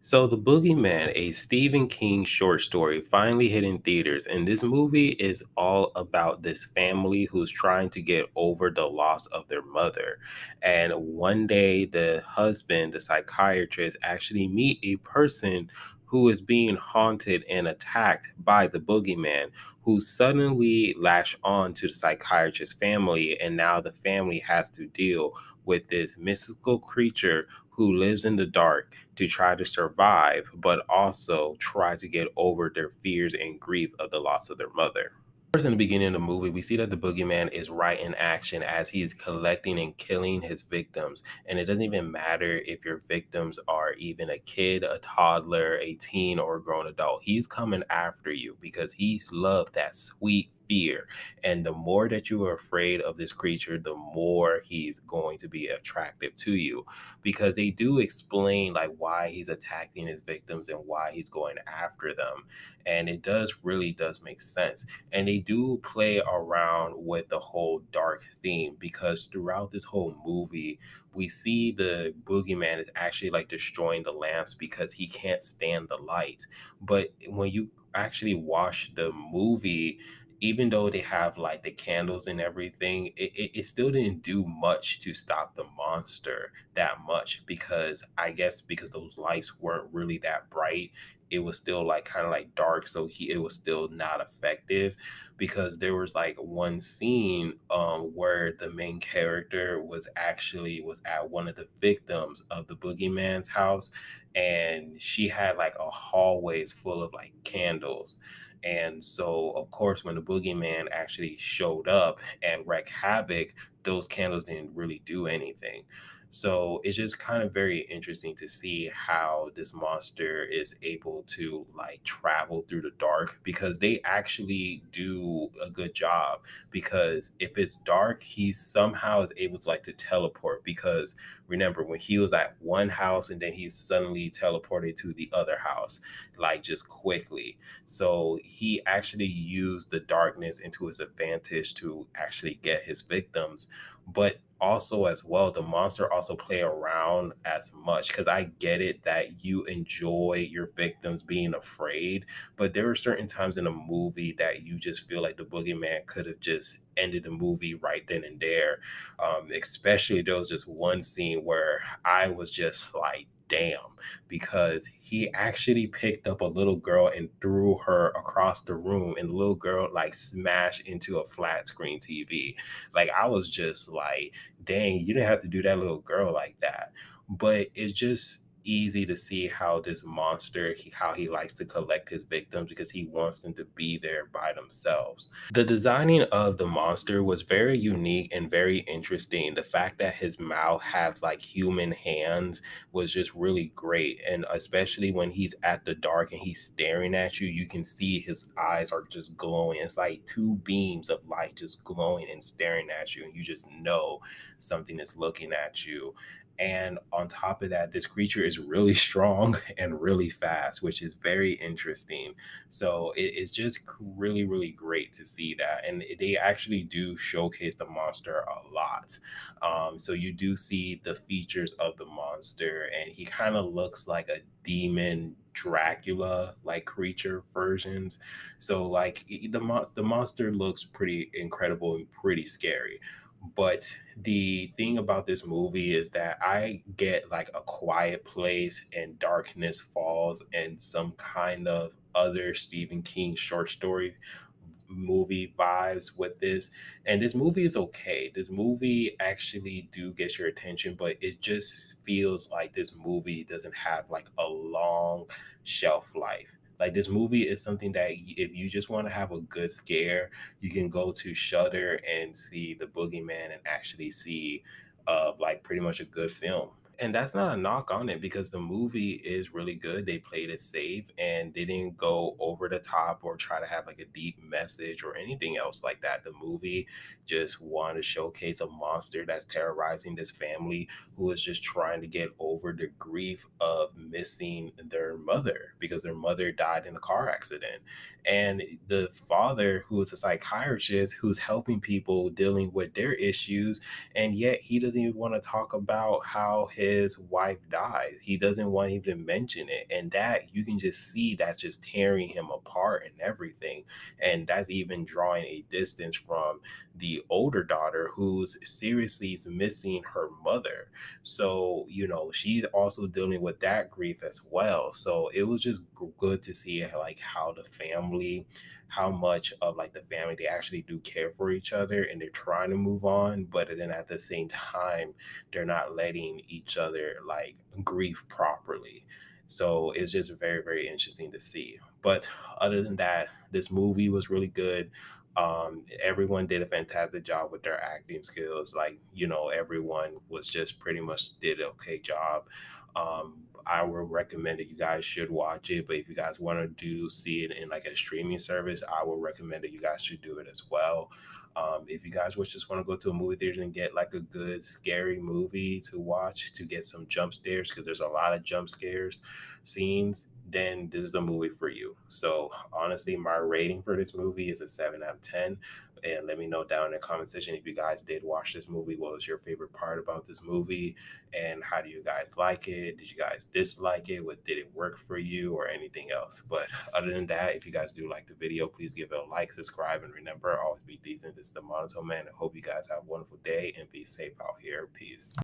So, The Boogeyman, a Stephen King short story, finally hit in theaters. And this movie is all about this family who's trying to get over the loss of their mother. And one day, the husband, the psychiatrist, actually meet a person who is being haunted and attacked by the boogeyman, who suddenly lash on to the psychiatrist's family. And now the family has to deal with this mystical creature who lives in the dark to try to survive, but also try to get over their fears and grief of the loss of their mother. First, in the beginning of the movie, we see that the boogeyman is right in action as he is collecting and killing his victims. And it doesn't even matter if your victims are even a kid, a toddler, a teen, or a grown adult. He's coming after you because he's loved that sweet fear. And the more that you are afraid of this creature, the more he's going to be attractive to you, because they do explain like why he's attacking his victims and why he's going after them. And it does make sense, and they do play around with the whole dark theme, because throughout this whole movie we see the boogeyman is actually like destroying the lamps because he can't stand the light. But when you actually watch the movie, even though they have like the candles and everything, it still didn't do much to stop the monster that much, because I guess because those lights weren't really that bright, it was still like kind of like dark, so it was still not effective. Because there was like one scene where the main character was at one of the victims of the boogeyman's house, and she had like a hallways full of like candles. And so of course when the boogeyman actually showed up and wreaked havoc, those candles didn't really do anything. So it's just kind of very interesting to see how this monster is able to like travel through the dark, because they actually do a good job. Because if it's dark, he somehow is able to like to teleport. Because remember, when he was at one house and then he's suddenly teleported to the other house, like just quickly. So he actually used the darkness into his advantage to actually get his victims. But also as well, the monster also play around as much, because I get it that you enjoy your victims being afraid, but there are certain times in a movie that you just feel like the boogeyman could have just ended the movie right then and there. Especially there was just one scene where I was just like, damn, because he actually picked up a little girl and threw her across the room, and the little girl like smashed into a flat screen TV. Like I was just like, dang, you didn't have to do that little girl like that. But it's just easy to see how this monster, how he likes to collect his victims, because he wants them to be there by themselves. The designing of the monster was very unique and very interesting. The fact that his mouth has like human hands was just really great. And especially when he's at the dark and he's staring at you, you can see his eyes are just glowing. It's like two beams of light just glowing and staring at you, and you just know something is looking at you. And on top of that, this creature is really strong and really fast, which is very interesting. So it's just really, really great to see that. And they actually do showcase the monster a lot. So you do see the features of the monster, and he kind of looks like a demon Dracula like creature versions. So like the monster looks pretty incredible and pretty scary. But the thing about this movie is that I get like a quiet place and darkness falls and some kind of other Stephen King short story movie vibes with this. And this movie is okay. This movie actually do get your attention, but it just feels like this movie doesn't have like a long shelf life. Like this movie is something that if you just want to have a good scare, you can go to Shudder and see The Boogeyman and actually see like pretty much a good film. And that's not a knock on it, because the movie is really good. They played it safe and they didn't go over the top or try to have like a deep message or anything else like that. The movie just wanted to showcase a monster that's terrorizing this family who is just trying to get over the grief of missing their mother, because their mother died in a car accident. And the father, who is a psychiatrist who's helping people dealing with their issues, and yet he doesn't even want to talk about how his wife dies. He doesn't want to even mention it. And that you can just see that's just tearing him apart and everything. And that's even drawing a distance from the older daughter who's seriously is missing her mother. So, she's also dealing with that grief as well. So it was just good to see like how the family, how much of like the family they actually do care for each other and they're trying to move on, but then at the same time they're not letting each other like grieve properly. So it's just very, very interesting to see. But other than that, this movie was really good. Everyone did a fantastic job with their acting skills. Like, everyone was just pretty much did an okay job. I would recommend that you guys should watch it, but if you guys want to do see it in like a streaming service, I would recommend that you guys should do it as well. If you guys would just want to go to a movie theater and get like a good scary movie to watch to get some jump scares, because there's a lot of jump scares scenes, then this is the movie for you. So honestly, my rating for this movie is a 7 out of 10. And let me know down in the comment section if you guys did watch this movie. What was your favorite part about this movie? And how do you guys like it? Did you guys dislike it? What did it work for you or anything else? But other than that, if you guys do like the video, please give it a like, subscribe, and remember, always be decent. This is the Monotone Man. I hope you guys have a wonderful day and be safe out here. Peace.